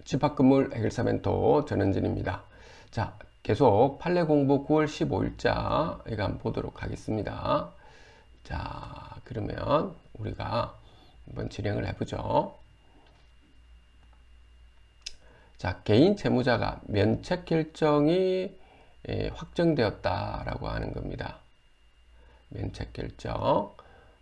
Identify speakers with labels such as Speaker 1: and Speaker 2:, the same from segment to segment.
Speaker 1: 집합건물 해결사 멘토 전현진입니다. 자, 계속 판례 공부 9월 15일자 이거 한번 보도록 하겠습니다. 자, 그러면 우리가 한번 진행을 해보죠. 자, 개인 채무자가 면책 결정이 확정되었다라고 하는 겁니다. 면책 결정.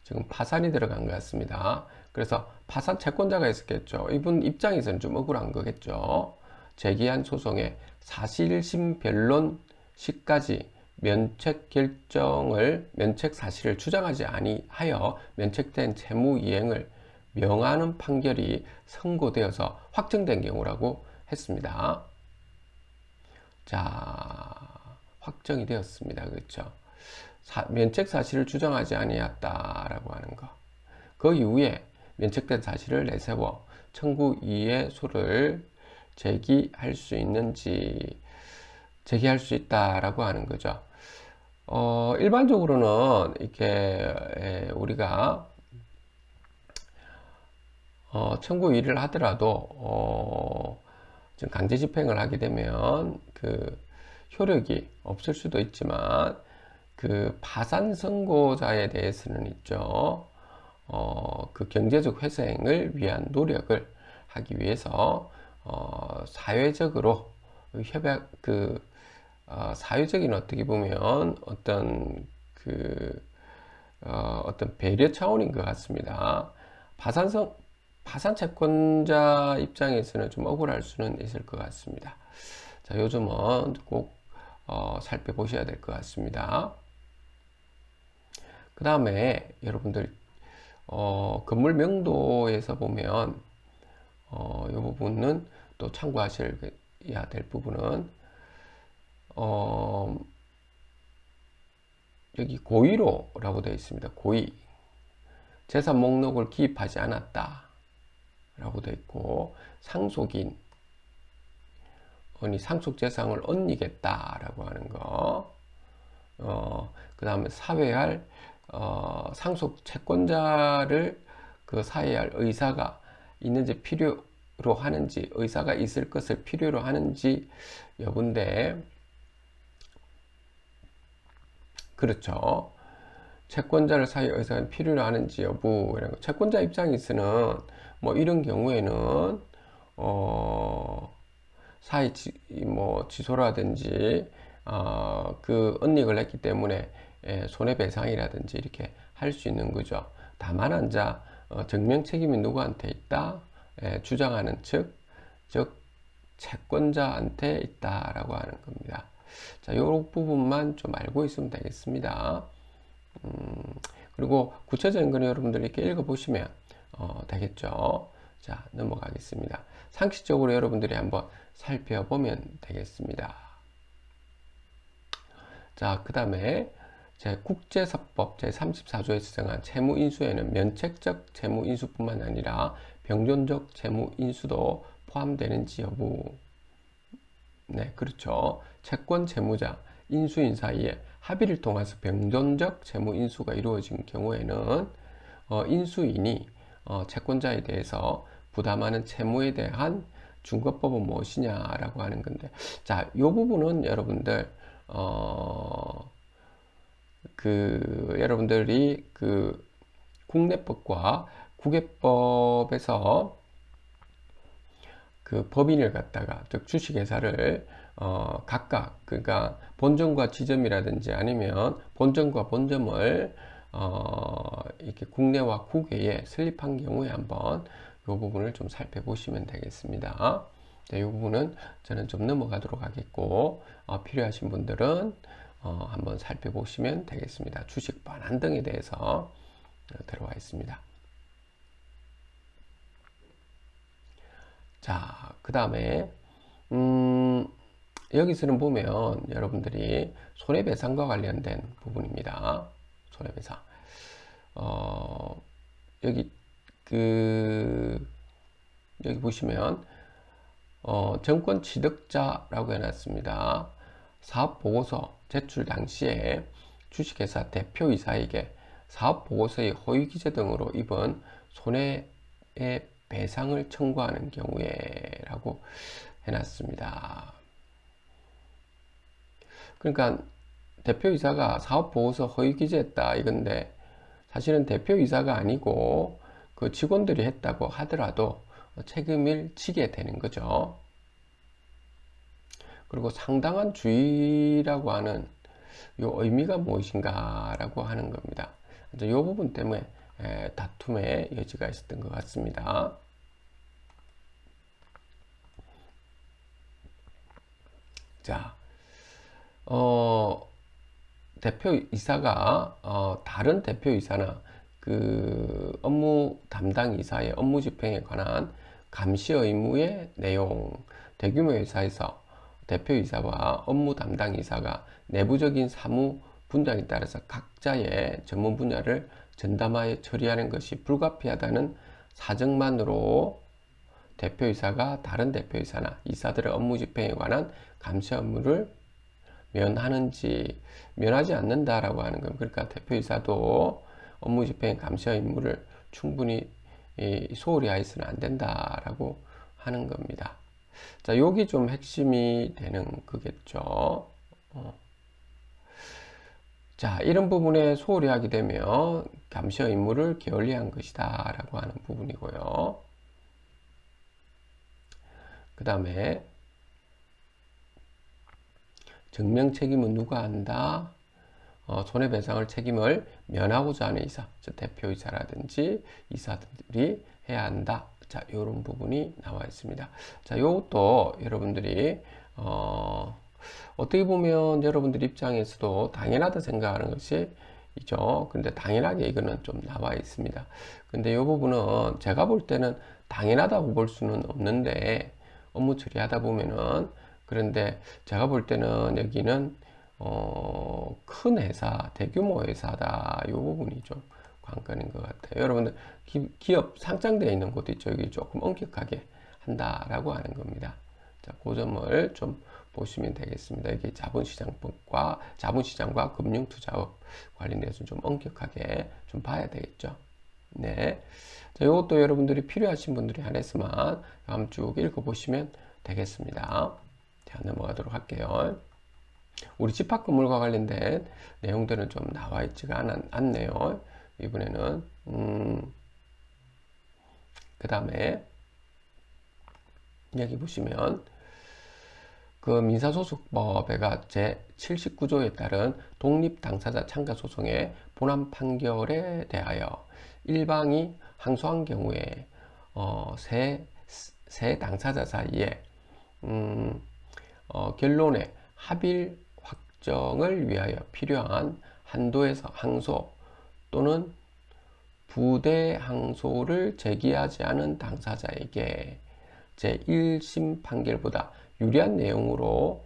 Speaker 1: 지금 파산이 들어간 것 같습니다. 그래서 파산 채권자가 있었겠죠. 이분 입장에서는 좀 억울한 거겠죠. 제기한 소송에 사실심 변론 시까지 면책 사실을 주장하지 아니하여 면책된 채무 이행을 명하는 판결이 선고되어서 확정된 경우라고 했습니다. 자, 확정이 되었습니다. 그렇죠. 면책 사실을 주장하지 아니했다라고 하는 거. 그 이후에 면책된 사실을 내세워 청구 이의 소를 제기할 수 있다라고 하는 거죠. 일반적으로는 이렇게 우리가 청구 이의를 하더라도 지금 강제 집행을 하게 되면 그 효력이 없을 수도 있지만 그 파산 선고자에 대해서는 있죠. 그 경제적 회생을 위한 노력을 하기 위해서 사회적으로 사회적인 어떻게 보면 어떤 배려 차원인 것 같습니다. 파산 채권자 입장에서는 좀 억울할 수는 있을 것 같습니다. 자, 요즘은 꼭 살펴보셔야 될 것 같습니다. 그 다음에 여러분들 건물 명도에서 보면 이 부분은 또 참고하셔야 될 부분은 여기 고의로라고 되어 있습니다. 고의 재산 목록을 기입하지 않았다 라고 되어 있고 상속인이 상속 재산을 얹이겠다라고 하는 거. 그 다음에 사회할 상속 채권자를 그 사회할 의사가 있는지 필요로 하는지, 의사가 있을 것을 필요로 하는지 여부인데, 그렇죠. 채권자를 사회 의사가 필요로 하는지 여부, 이런 거. 채권자 입장에서는 뭐 이런 경우에는 사회 취소라든지 그 언닉을 했기 때문에 손해배상이라든지 이렇게 할 수 있는 거죠. 다만 한자 증명 책임이 누구한테 있다? 주장하는 측, 즉 채권자한테 있다라고 하는 겁니다. 자, 이 부분만 좀 알고 있으면 되겠습니다. 그리고 구체적인 거는 여러분들 이렇게 읽어보시면 되겠죠. 자, 넘어가겠습니다. 상식적으로 여러분들이 한번 살펴보면 되겠습니다. 자, 그 다음에 국제사법 제34조에서 정한 채무인수에는 면책적 채무인수뿐만 아니라 병존적 채무인수도 포함되는지 여부. 네, 그렇죠. 채권 채무자, 인수인 사이에 합의를 통해서 병존적 채무인수가 이루어진 경우에는 인수인이 채권자에 대해서 부담하는 채무에 대한 준거법은 무엇이냐라고 하는 건데, 자, 이 부분은 여러분들 여러분들이 그 국내법과 국외법에서 그 법인을 갖다가, 즉 주식회사를 각각, 그러니까 본점과 지점이라든지 아니면 본점과 본점을 이렇게 국내와 국외에 설립한 경우에 한번 이 부분을 좀 살펴보시면 되겠습니다. 네, 이 부분은 저는 좀 넘어가도록 하겠고, 필요하신 분들은 한번 살펴보시면 되겠습니다. 주식 반환 등에 대해서 들어와 있습니다. 자, 그 다음에 여기서는 보면 여러분들이 손해배상과 관련된 부분입니다. 손해배상. 여기 여기 보시면 정권 취득자라고 해놨습니다. 사업보고서 제출 당시에 주식회사 대표이사에게 사업보고서의 허위기재 등으로 입은 손해의 배상을 청구하는 경우에라고 하고 해놨습니다. 그러니까 대표이사가 사업보고서 허위 기재했다 이건데, 사실은 대표이사가 아니고 그 직원들이 했다고 하더라도 책임을 지게 되는 거죠. 그리고 상당한 주의라고 하는 이 의미가 무엇인가라고 하는 겁니다. 이 부분 때문에 다툼의 여지가 있었던 것 같습니다. 자, 대표이사가 다른 대표이사나 그 업무 담당 이사의 업무 집행에 관한 감시 의무의 내용, 대규모 회사에서 대표이사와 업무 담당 이사가 내부적인 사무 분장에 따라서 각자의 전문 분야를 전담하여 처리하는 것이 불가피하다는 사정만으로 대표이사가 다른 대표이사나 이사들의 업무 집행에 관한 감시 업무를 면하는지 면하지 않는다라고 하는 것. 그러니까 대표이사도 업무 집행 감시 임무를 충분히 소홀히 하여서는 안 된다라고 하는 겁니다. 자, 여기 좀 핵심이 되는 거겠죠. 자, 이런 부분에 소홀히 하게 되면 감시 임무를 게을리한 것이다 라고 하는 부분이고요. 그 다음에 증명 책임은 누가 한다? 손해배상을 책임을 면하고자 하는 이사, 즉 대표이사라든지 이사들이 해야 한다. 자, 이런 부분이 나와 있습니다. 자, 이것도 여러분들이 어떻게 보면 여러분들 입장에서도 당연하다 생각하는 것이 있죠. 근데 당연하게 이거는 좀 나와 있습니다. 근데 이 부분은 제가 볼 때는 당연하다고 볼 수는 없는데 업무 처리하다 보면은, 그런데 제가 볼 때는 여기는 큰 회사, 대규모 회사다. 이 부분이 좀 관건인 것 같아요. 여러분들 기업 상장되어 있는 곳도 있죠. 여기 조금 엄격하게 한다라고 하는 겁니다. 자, 그 점을 좀 보시면 되겠습니다. 이게 자본시장과 금융투자업 관련돼서 좀 엄격하게 좀 봐야 되겠죠. 네. 자, 이것도 여러분들이 필요하신 분들이 한해서만 다음 쭉 읽어보시면 되겠습니다. 자, 넘어가도록 할게요. 우리 집합 건물과 관련된 내용들은 좀 나와 있지가 않네요. 이번에는 그 다음에 여기 보시면 그 민사소송법에가 제79조에 따른 독립당사자 참가소송의 본안 판결에 대하여 일방이 항소한 경우에 세 당사자 사이에 결론의 합의 확정을 위하여 필요한 한도에서 항소 또는 부대 항소를 제기하지 않은 당사자에게 제1심 판결보다 유리한 내용으로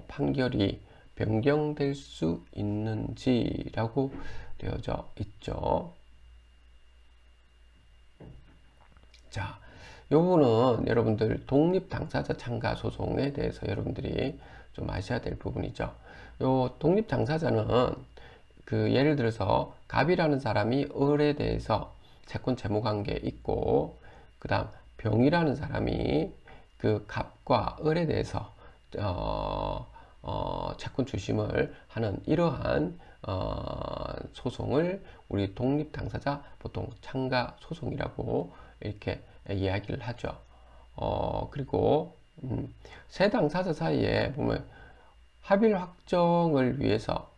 Speaker 1: 판결이 변경될 수 있는지라고 되어져 있죠. 자, 이 부분은 여러분들 독립당사자 참가 소송에 대해서 여러분들이 좀 아셔야 될 부분이죠. 요 독립당사자는 그 예를 들어서 갑이라는 사람이 을에 대해서 채권 채무 관계에 있고, 그 다음 병이라는 사람이 그 갑과 을에 대해서 채권 주심을 하는 이러한 소송을 우리 독립당사자 보통 참가 소송이라고 이렇게 이야기를 하죠. 그리고 세 당사자 사이에 보면 합일 확정을 위해서,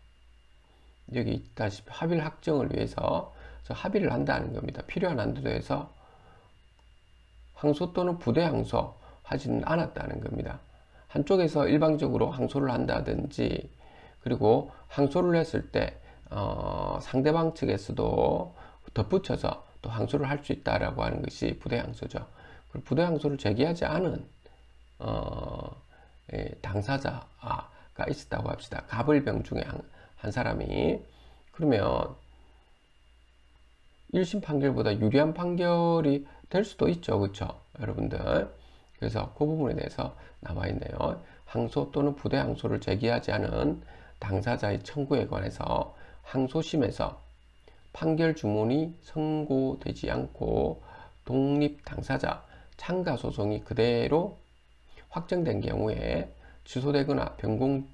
Speaker 1: 여기 있다시피 합일 확정을 위해서 합의를 한다는 겁니다. 필요한 한도에서 항소 또는 부대 항소 하지는 않았다는 겁니다. 한쪽에서 일방적으로 항소를 한다든지, 그리고 항소를 했을 때 상대방 측에서도 덧붙여서 또 항소를 할 수 있다라고 하는 것이 부대 항소죠. 부대 항소를 제기하지 않은 당사자가 있었다고 합시다. 갑을병 중에 한 사람이. 그러면 1심 판결보다 유리한 판결이 될 수도 있죠. 그렇죠? 여러분들. 그래서 그 부분에 대해서 나와 있네요. 항소 또는 부대 항소를 제기하지 않은 당사자의 청구에 관해서 항소심에서 판결 주문이 선고되지 않고 독립 당사자 참가 소송이 그대로 확정된 경우에 취소되거나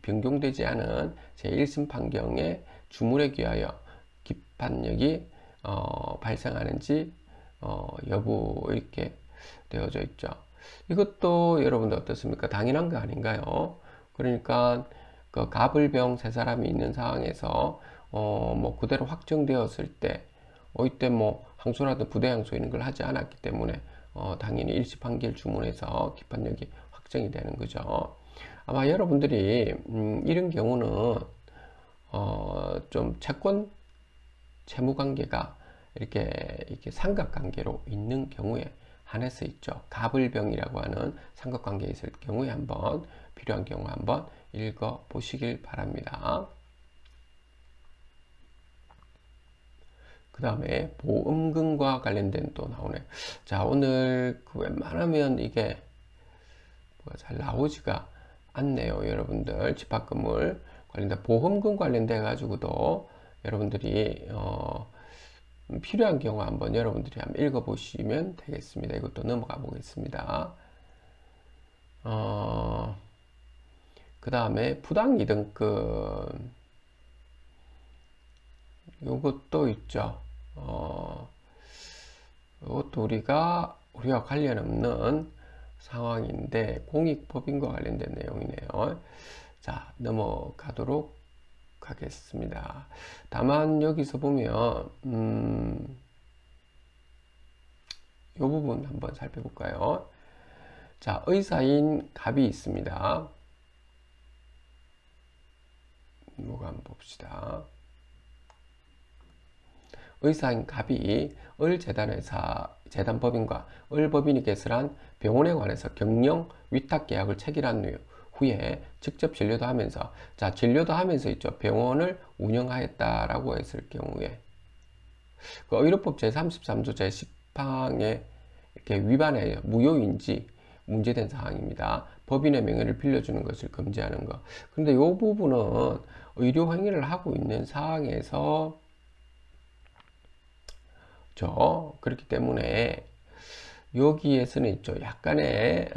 Speaker 1: 변경되지 않은 제1심 판결의 주물에 기하여 기판력이 발생하는지 여부 이렇게 되어져 있죠. 이것도 여러분들 어떻습니까? 당연한 거 아닌가요? 그러니까 그 가불병 세 사람이 있는 상황에서 뭐 그대로 확정되었을 때 이때 뭐 항소라든 부대 항소 이런 걸 하지 않았기 때문에 당연히 일시 판결 주문에서 기판력이 확정이 되는 거죠. 아마 여러분들이 이런 경우는 좀 채권 채무 관계가 이렇게 삼각관계로 있는 경우에 한해서 있죠. 가불병이라고 하는 삼각관계에 있을 경우에 한번 필요한 경우 한번 읽어 보시길 바랍니다. 그 다음에 보험금과 관련된 또 나오네. 자, 오늘 그 웬만하면 이게 잘 나오지가 않네요. 여러분들 집합금을 관련된 보험금 관련돼 가지고도 여러분들이 필요한 경우 한번 여러분들이 한번 읽어보시면 되겠습니다. 이것도 넘어가 보겠습니다. 그 다음에 부당이등급 요것도 있죠. 이것도 우리가 관련 없는 상황인데 공익법인과 관련된 내용이네요. 자, 넘어가도록 하겠습니다. 다만 여기서 보면 이 부분 한번 살펴볼까요? 자, 의사인 갑이 있습니다. 뭐가 한번 봅시다. 의사인 갑이 재단법인과 을법인이 개설한 병원에 관해서 경영 위탁 계약을 체결한 후에 직접 진료도 하면서, 자, 진료도 하면서 있죠. 병원을 운영하였다라고 했을 경우에 그 의료법 제33조 제10항에 이렇게 위반해 무효인지 문제된 사항입니다. 법인의 명예를 빌려주는 것을 금지하는 것. 그런데 이 부분은 의료 행위를 하고 있는 상황에서 그렇기 때문에 여기에서는 있죠. 약간의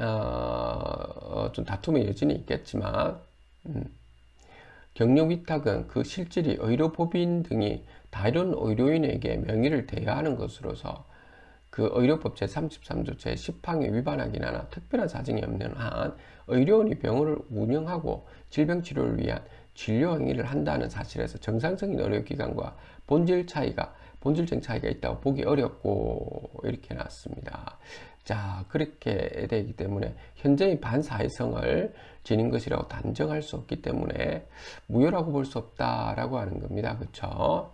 Speaker 1: 좀 다툼의 여지는 있겠지만 경력 위탁은 그 실질이 의료법인 등이 다른 의료인에게 명의를 대여하는 것으로서 그 의료법 제33조 제10항에 위반하긴 하나 특별한 사정이 없는 한 의료원이 병원을 운영하고 질병치료를 위한 진료 행위를 한다는 사실에서 정상적인 의료기관과 본질적 차이가 있다고 보기 어렵고 이렇게 나왔습니다. 자, 그렇게 되기 때문에 현재의 반사회성을 지닌 것이라고 단정할 수 없기 때문에 무효라고 볼 수 없다라고 하는 겁니다. 그렇죠?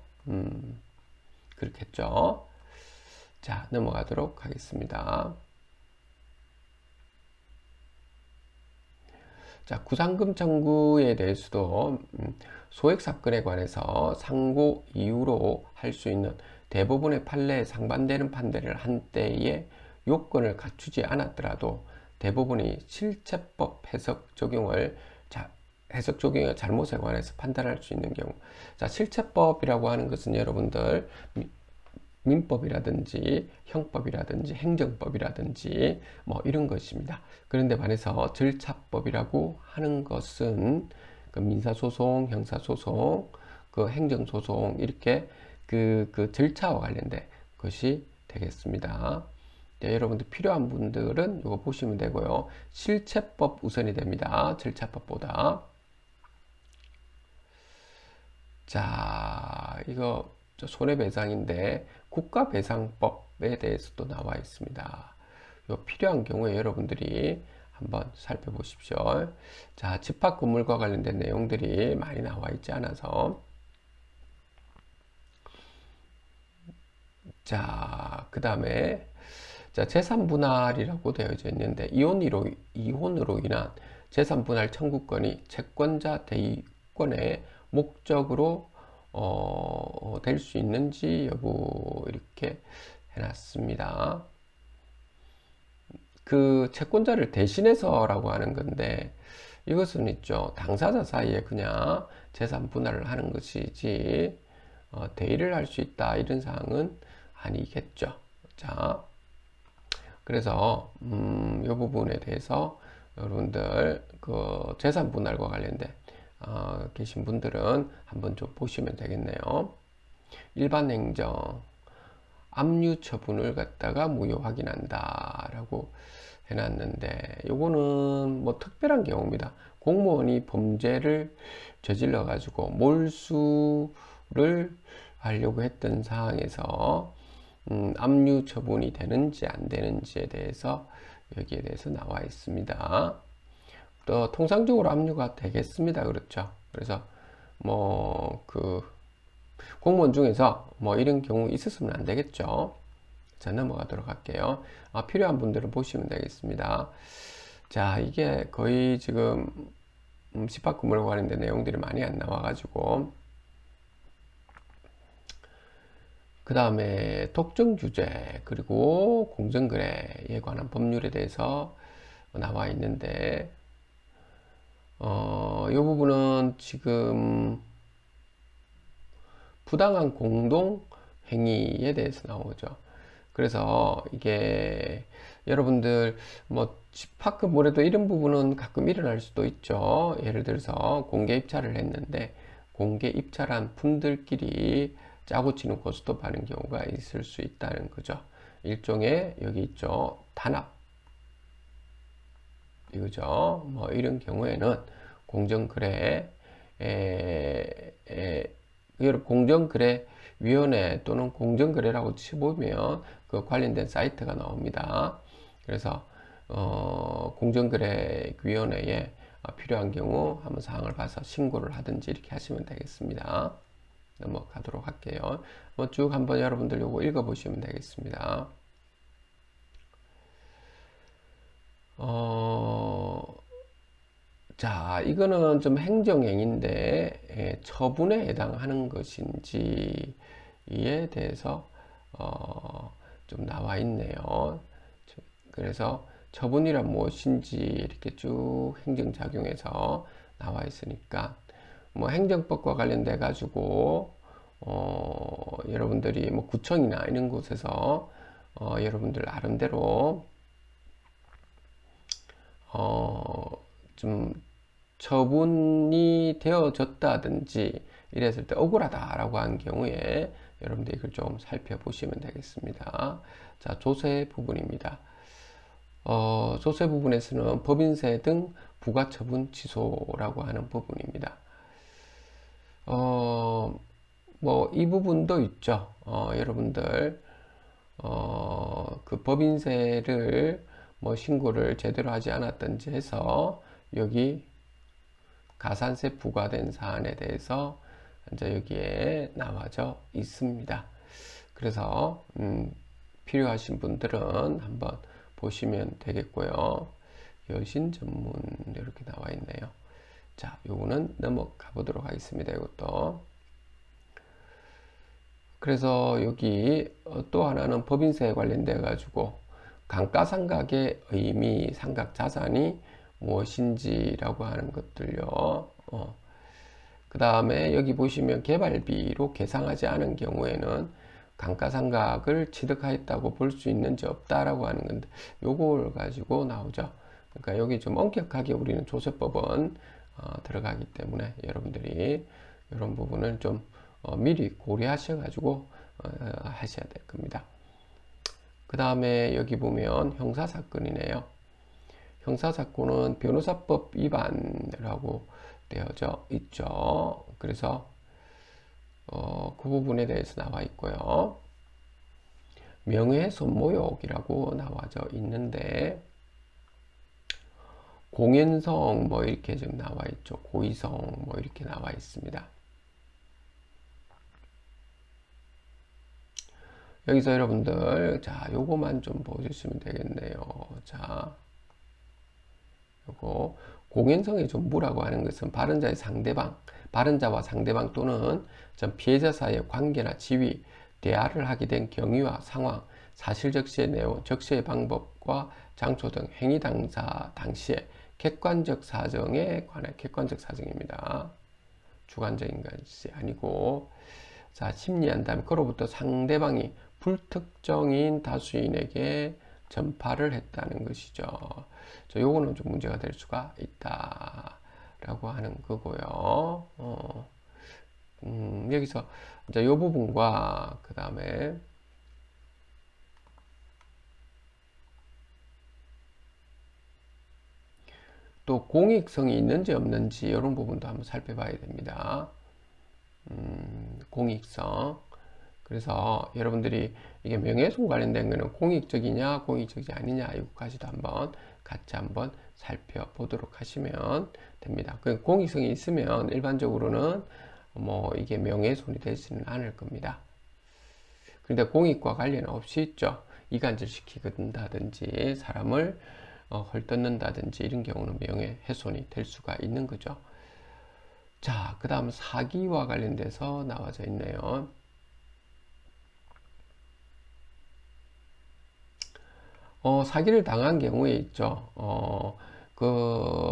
Speaker 1: 그렇겠죠? 자, 넘어가도록 하겠습니다. 자, 구상금 청구에 대해서도 소액 사건에 관해서 상고 이유로 할 수 있는 대부분의 판례에 상반되는 판례를 한 때에 요건을 갖추지 않았더라도 대부분이 실체법 해석 적용의 잘못에 관해서 판단할 수 있는 경우. 자, 실체법이라고 하는 것은 여러분들 민법이라든지 형법이라든지 행정법이라든지 뭐 이런 것입니다. 그런데 반해서 절차법이라고 하는 것은 그 민사소송, 형사소송, 그 행정소송 이렇게 그 절차와 관련된 것이 되겠습니다. 네, 여러분들 필요한 분들은 이거 보시면 되고요. 실체법 우선이 됩니다. 절차법보다. 자, 이거 손해배상인데 국가배상법에 대해서도 나와 있습니다. 필요한 경우에 여러분들이 한번 살펴보십시오. 자, 집합건물과 관련된 내용들이 많이 나와 있지 않아서. 자, 그 다음에 재산분할이라고 되어져 있는데 이혼으로 인한 재산분할 청구권이 채권자 대위권의 목적으로 될 수 있는지 여부 이렇게 해놨습니다. 그 채권자를 대신해서라고 하는 건데 이것은 있죠. 당사자 사이에 그냥 재산 분할을 하는 것이지 대의를 할 수 있다 이런 사항은 아니겠죠. 자, 그래서 이 부분에 대해서 여러분들 그 재산 분할과 관련된 계신 분들은 한번 좀 보시면 되겠네요. 일반 행정 압류 처분을 갖다가 무효 확인한다 라고 해놨는데, 요거는 뭐 특별한 경우입니다. 공무원이 범죄를 저질러 가지고 몰수를 하려고 했던 상황에서 압류 처분이 되는지 안 되는지에 대해서 여기에 대해서 나와 있습니다. 또 통상적으로 압류가 되겠습니다. 그렇죠. 그래서 뭐 그 공무원 중에서 뭐 이런 경우 있었으면 안 되겠죠. 자, 넘어가도록 할게요. 필요한 분들은 보시면 되겠습니다. 자, 이게 거의 지금 집합금물과 관련된 내용들이 많이 안 나와가지고, 그 다음에 독점 규제 그리고 공정거래에 관한 법률에 대해서 나와 있는데, 이 부분은 지금 부당한 공동 행위에 대해서 나오죠. 그래서 이게 여러분들 뭐 집합금물에도 이런 부분은 가끔 일어날 수도 있죠. 예를 들어서 공개 입찰을 했는데 공개 입찰한 분들끼리 짜고 치는 고스톱 하는 경우가 있을 수 있다는 거죠. 일종의 여기 있죠. 단합 이거죠. 뭐 이런 경우에는 공정거래 공정거래위원회 또는 공정거래라고 치보면 그 관련된 사이트가 나옵니다. 그래서 공정거래위원회에 필요한 경우 한번 사항을 봐서 신고를 하든지 이렇게 하시면 되겠습니다. 넘어가도록 할게요. 쭉 한번 여러분들 요거 읽어보시면 되겠습니다. 자, 이거는 좀 행정행위인데 처분에 해당하는 것인지에 대해서 좀 나와 있네요. 그래서 처분이란 무엇인지 이렇게 쭉 행정작용에서 나와 있으니까 뭐 행정법과 관련돼 가지고 여러분들이 뭐 구청이나 이런 곳에서 여러분들 나름대로 좀 처분이 되어졌다든지 이랬을 때 억울하다라고 한 경우에 여러분들 이걸 좀 살펴보시면 되겠습니다. 자, 조세 부분입니다. 조세 부분에서는 법인세 등 부가처분 취소라고 하는 부분입니다. 뭐 이 부분도 있죠. 여러분들 그 법인세를 뭐 신고를 제대로 하지 않았든지 해서 여기 가산세 부과된 사안에 대해서 이제 여기에 나와져 있습니다. 그래서 필요하신 분들은 한번 보시면 되겠고요. 여신 전문 이렇게 나와 있네요. 자, 요거는 넘어가 보도록 하겠습니다. 이것도. 그래서 여기 또 하나는 법인세에 관련돼 가지고 감가상각의 의미, 상각자산이 무엇인지라고 하는 것들요. 그 다음에 여기 보시면 개발비로 계상하지 않은 경우에는 감가상각을 취득하였다고 볼 수 있는지 없다라고 하는 건데, 요걸 가지고 나오죠. 그러니까 여기 좀 엄격하게 우리는 조세법은 들어가기 때문에 여러분들이 이런 부분을 좀 미리 고려하셔가지고 하셔야 될 겁니다. 그 다음에 여기 보면 형사사건이네요. 형사사건은 변호사법 위반이라고 되어져 있죠. 그래서 그 부분에 대해서 나와 있고요. 명예훼손 모욕이라고 나와져 있는데 공연성 뭐 이렇게 좀 나와 있죠. 고의성 뭐 이렇게 나와 있습니다. 여기서 여러분들 자 요거만 좀 보시면 되겠네요. 자 요거 공연성의 전부라고 하는 것은 발언자의 상대방, 발언자와 상대방 또는 전 피해자 사이의 관계나 지위, 대화를 하게 된 경위와 상황, 사실 적시의 내용, 적시의 방법과 장소 등 행위 당시의 객관적 사정에 관한 객관적 사정입니다. 주관적인 것이 아니고, 자, 심리한 다음에 그로부터 상대방이 불특정인 다수인에게 전파를 했다는 것이죠. 요거는 좀 문제가 될 수가 있다라고 하는 거고요. 여기서 이제 요 부분과 그 다음에 또 공익성이 있는지 없는지 이런 부분도 한번 살펴봐야 됩니다. 공익성. 그래서 여러분들이 이게 명예훼손 관련된 거는 공익적이냐 공익적이지 아니냐 이것까지도 한번 같이 한번 살펴보도록 하시면 됩니다. 그 공익성이 있으면 일반적으로는 뭐 이게 명예훼손이 되지는 않을 겁니다. 그런데 공익과 관련 없이 있죠. 이간질 시키는다든지 사람을 헐뜯는다든지 이런 경우는 명예훼손이 될 수가 있는 거죠. 자, 그 다음 사기와 관련돼서 나와져 있네요. 사기를 당한 경우에 있죠.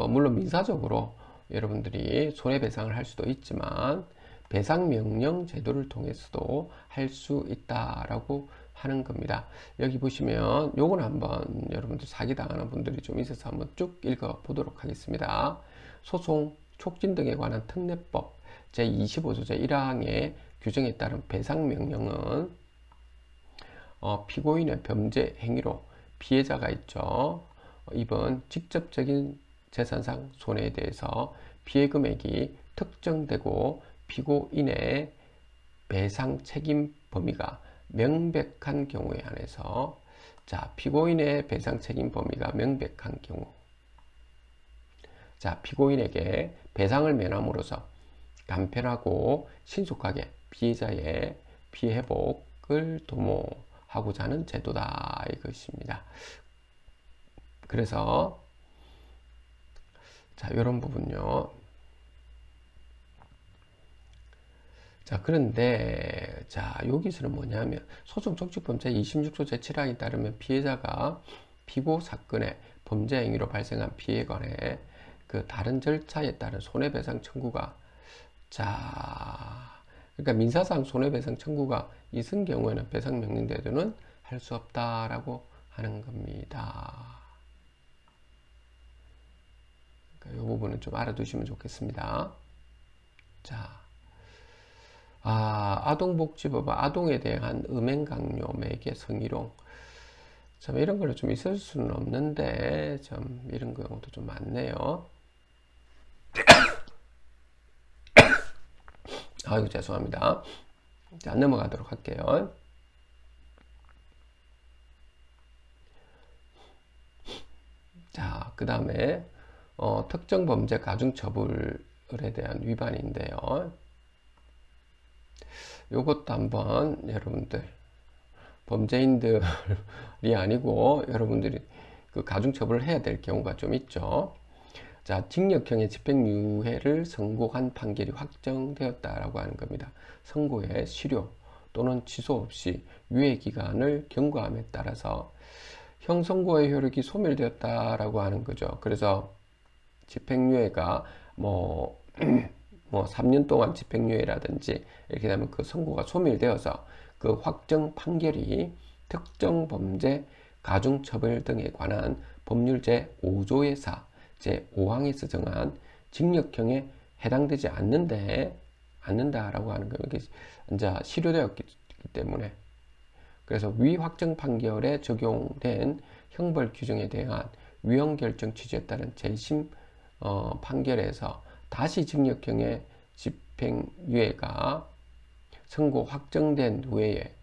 Speaker 1: 물론 민사적으로 여러분들이 손해배상을 할 수도 있지만 배상명령 제도를 통해서도 할 수 있다라고 하는 겁니다. 여기 보시면 요건 한번 여러분들 사기당하는 분들이 좀 있어서 한번 쭉 읽어 보도록 하겠습니다. 소송, 촉진 등에 관한 특례법 제25조 제1항의 규정에 따른 배상명령은 피고인의 범죄 행위로 피해자가 있죠. 이번 직접적인 재산상 손해에 대해서 피해 금액이 특정되고 피고인의 배상 책임 범위가 명백한 경우에 한해서 자, 피고인의 배상 책임 범위가 명백한 경우 자, 피고인에게 배상을 면함으로써 간편하고 신속하게 피해자의 피해 회복을 도모하고자 하는 제도다 이것입니다. 그래서 자, 이런 부분요. 자, 그런데 자, 여기서는 뭐냐면 소송촉진법 제26조 제7항에 따르면 피해자가 피고 사건의 범죄 행위로 발생한 피해에 관해 그 다른 절차에 따른 손해배상 청구가 자, 그러니까 민사상 손해배상 청구가 있은 경우에는 배상명령제도는 할 수 없다라고 하는 겁니다. 그러니까 이 부분은 좀 알아두시면 좋겠습니다. 자, 아동복지법 아동에 대한 음행 강요, 매개, 성희롱 참 이런 걸로 좀 있을 수는 없는데 좀 이런 경우도 좀 많네요. 아이고 죄송합니다. 자, 넘어가도록 할게요. 자, 그 다음에 특정 범죄 가중처벌에 대한 위반인데요. 요것도 한번 여러분들 범죄인들이 아니고 여러분들이 그 가중처벌을 해야 될 경우가 좀 있죠. 자, 징역형의 집행유예를 선고한 판결이 확정되었다라고 하는 겁니다. 선고의 실효 또는 취소 없이 유예기간을 경과함에 따라서 형선고의 효력이 소멸되었다라고 하는 거죠. 그래서 집행유예가 뭐 3년 동안 집행유예라든지 이렇게 되면 그 선고가 소멸되어서 그 확정 판결이 특정 범죄 가중처벌 등에 관한 법률 제5조의 4 제5항에서 정한 징역형에 해당되지 않는다라고 하는 거 이게 이제 실효되었기 때문에 그래서 위 확정 판결에 적용된 형벌 규정에 대한 위헌 결정 취지에 따른 재심 판결에서 다시 징역형의 집행유예가 선고 확정된 후에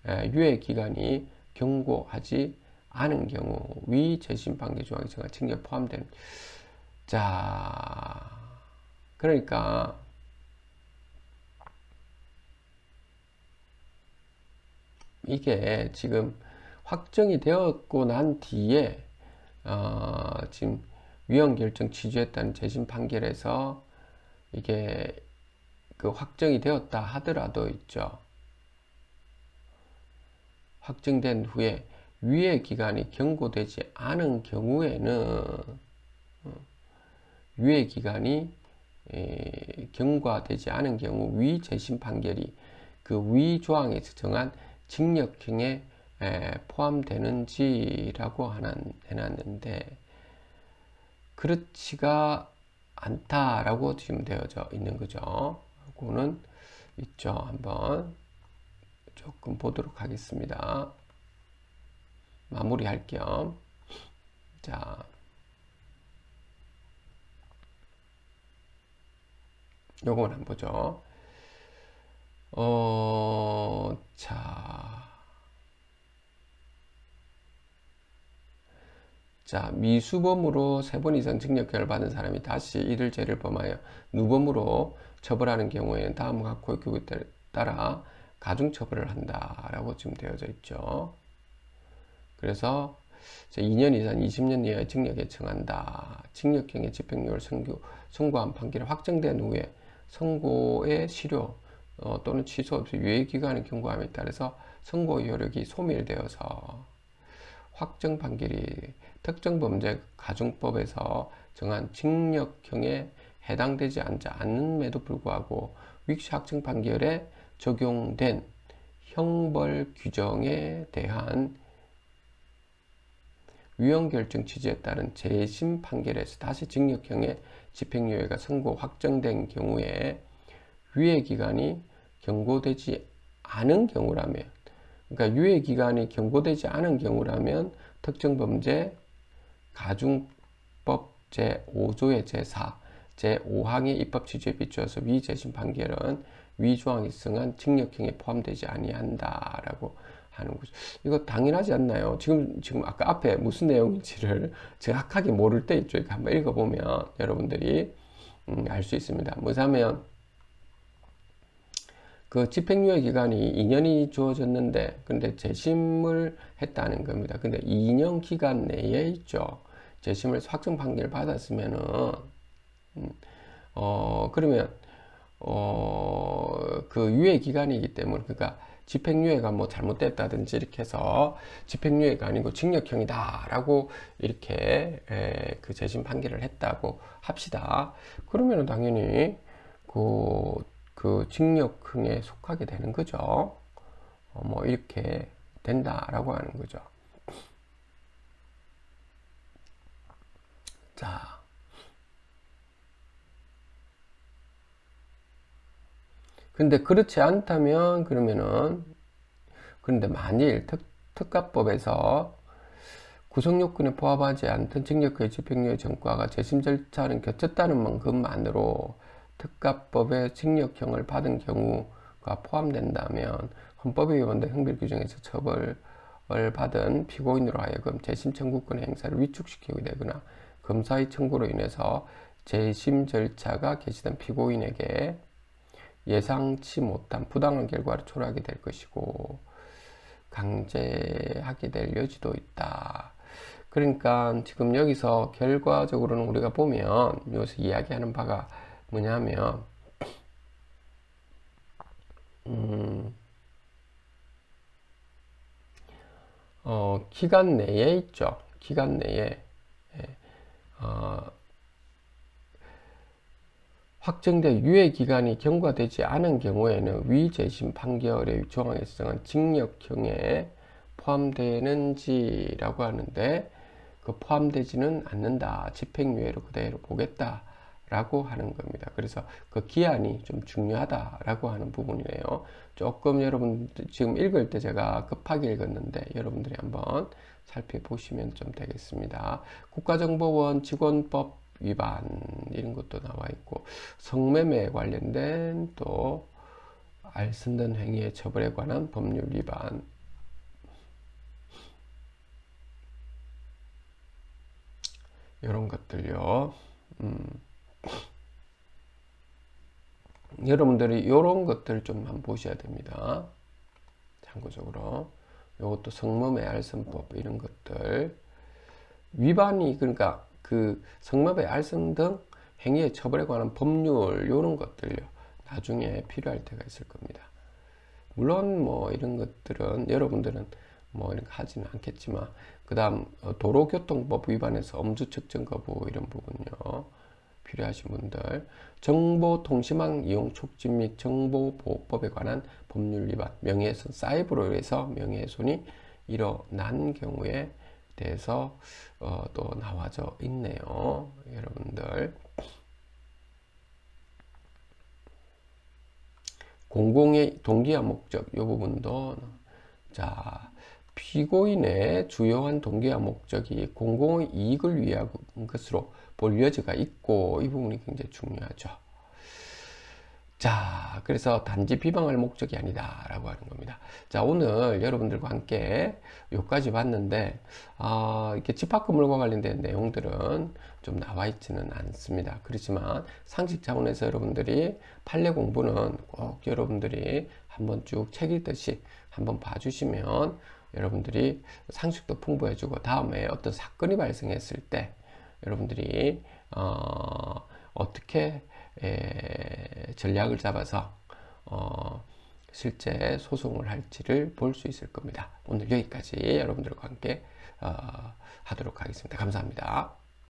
Speaker 1: 유예 기간이 경고하지 않은 경우 위 재심 판결 조항에 정한 징역 포함되는 자 그러니까 이게 지금 확정이 되었고 난 뒤에 지금 위헌 결정 취지했다는 재심 판결에서 이게 그 확정이 되었다 하더라도 있죠. 확정된 후에 유예 기간이 경고되지 않은 경우에는 유예 기간이 경과되지 않은 경우 위 재심 판결이 그 위 조항에서 정한 징역형에 포함되는지라고 해놨는데 그렇지가 않다라고 지금 되어져 있는 거죠. 그거는 있죠. 한번 조금 보도록 하겠습니다. 마무리할 겸. 자, 요건 한번 보죠. 자, 미수범으로 3번 이상 징역형을 받은 사람이 다시 이를 죄를 범하여 누범으로 처벌하는 경우에는 다음과 같고 교육에 따라 가중처벌을 한다라고 지금 되어져 있죠. 그래서 2년 이상 20년 이하의 징역에 처한다. 징역형의 집행유예를 선고한 판결이 확정된 후에 선고의 실효 또는 취소 없이 유예기간을 경고함에 따라서 선고 효력이 소멸되어서 확정 판결이 특정 범죄 가중법에서 정한 징역형에 해당되지 않음에도 불구하고 위치 확정 판결에 적용된 형벌 규정에 대한 유형 결정 취지에 따른 재심 판결에서 다시 징역형의 집행유예가 선고 확정된 경우에 유예기간이 경고되지 않은 경우라면, 그러니까 유예기간이 경고되지 않은 경우라면 특정 범죄 가중법 제5조의 제4, 제5항의 입법 취지에 비추어서 위 재심 판결은 위 조항이 승한 징역형에 포함되지 아니한다라고 하는 거죠. 이거 당연하지 않나요? 지금 아까 앞에 무슨 내용인지를 정확하게 모를 때 있죠. 이거 한번 읽어보면 여러분들이 알 수 있습니다. 뭐냐면 그 집행유예 기간이 2년이 주어졌는데 근데 재심을 했다는 겁니다. 근데 2년 기간 내에 있죠. 재심을 확정 판결 받았으면은 그러면 그 유예 기간이기 때문에 그러니까 집행유예가 뭐 잘못됐다든지 이렇게 해서 집행유예가 아니고 징역형이다라고 이렇게 그 재심 판결을 했다고 합시다. 그러면 당연히 그 징역형에 속하게 되는 거죠. 뭐 이렇게 된다라고 하는 거죠. 자, 근데 그렇지 않다면 그러면은 그런데 만일 특가법에서 구성요건에 포함하지 않던 징역형의 집행유예 전과가 재심 절차는 겹쳤다는 것만으로 특가법의 징역형을 받은 경우가 포함된다면 헌법에 위반된 형벌 규정에서 처벌을 받은 피고인으로 하여금 재심 청구권의 행사를 위축시키게 되거나 검사의 청구로 인해서 재심 절차가 개시된 피고인에게 예상치 못한 부당한 결과를 초래하게 될 것이고 강제하게 될 여지도 있다. 그러니까 지금 여기서 결과적으로는 우리가 보면 여기서 이야기하는 바가 뭐냐면 기간 내에 있죠. 기간 내에 확정된 유예기간이 경과되지 않은 경우에는 위 재심 판결의 조항에 정한 징역형에 포함되는지라고 하는데 그 포함되지는 않는다. 집행유예로 그대로 보겠다라고 하는 겁니다. 그래서 그 기한이 좀 중요하다라고 하는 부분이네요. 조금 여러분 지금 읽을 때 제가 급하게 읽었는데 여러분들이 한번 살펴보시면 좀 되겠습니다. 국가정보원 직원법 위반 이런 것도 나와 있고 성매매 관련된 또 알선된 행위의 처벌에 관한 법률 위반 이런 것들요. 여러분들이 이런 것들 좀 한번 보셔야 됩니다. 참고적으로 이것도 성매매 알선법 이런 것들 위반이 그러니까 그 성매매 알선 등 행위의 처벌에 관한 법률 이런 것들요. 나중에 필요할 때가 있을 겁니다. 물론 뭐 이런 것들은 여러분들은 뭐 이런 거 하지는 않겠지만 그 다음 도로교통법 위반에서 엄수 측정 거부 이런 부분요. 필요하신 분들 정보통신망 이용 촉진 및 정보보호법에 관한 법률 위반 명예훼손 사이버로 인해서 명예훼손이 일어난 경우에 대해서 또 나와져 있네요. 여러분들. 공공의 동기와 목적 이 부분도 자 피고인의 주요한 동기와 목적이 공공의 이익을 위한 것으로 볼 여지가 있고 이 부분이 굉장히 중요하죠. 자, 그래서 단지 비방할 목적이 아니다 라고 하는 겁니다. 자, 오늘 여러분들과 함께 여기까지 봤는데 이렇게 집합금물과 관련된 내용들은 좀 나와 있지는 않습니다. 그렇지만 상식 차원에서 여러분들이 판례 공부는 꼭 여러분들이 한번 쭉 책 읽듯이 한번 봐주시면 여러분들이 상식도 풍부해지고 다음에 어떤 사건이 발생했을 때 여러분들이 어떻게 전략을 잡아서 실제 소송을 할지를 볼 수 있을 겁니다. 오늘 여기까지 여러분들과 함께 하도록 하겠습니다. 감사합니다.